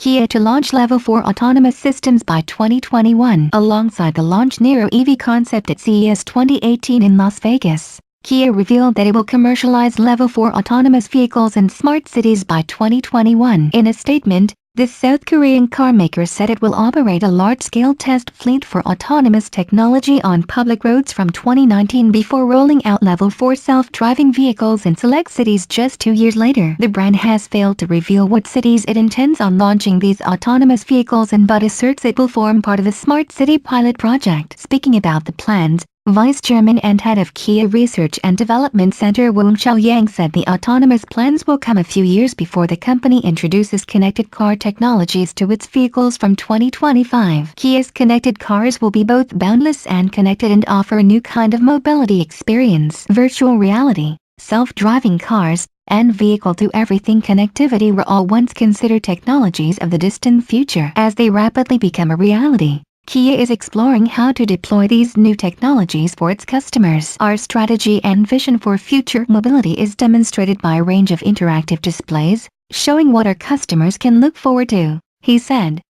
Kia to launch Level 4 autonomous systems by 2021. Alongside the launch Niro EV Concept at CES 2018 in Las Vegas, Kia revealed that it will commercialize Level 4 autonomous vehicles in smart cities by 2021. In a statement, the South Korean carmaker said it will operate a large-scale test fleet for autonomous technology on public roads from 2019 before rolling out Level 4 self-driving vehicles in select cities just 2 years later. The brand has failed to reveal what cities it intends on launching these autonomous vehicles in, but asserts it will form part of the Smart City pilot project. Speaking about the plans, Vice Chairman and Head of Kia Research and Development Center Woong-chul Yang said the autonomous plans will come a few years before the company introduces connected car technologies to its vehicles from 2025. Kia's connected cars will be both boundless and connected and offer a new kind of mobility experience. Virtual reality, self-driving cars, and vehicle-to-everything connectivity were all once considered technologies of the distant future. As they rapidly become a reality, Kia is exploring how to deploy these new technologies for its customers. Our strategy and vision for future mobility is demonstrated by a range of interactive displays, showing what our customers can look forward to, he said.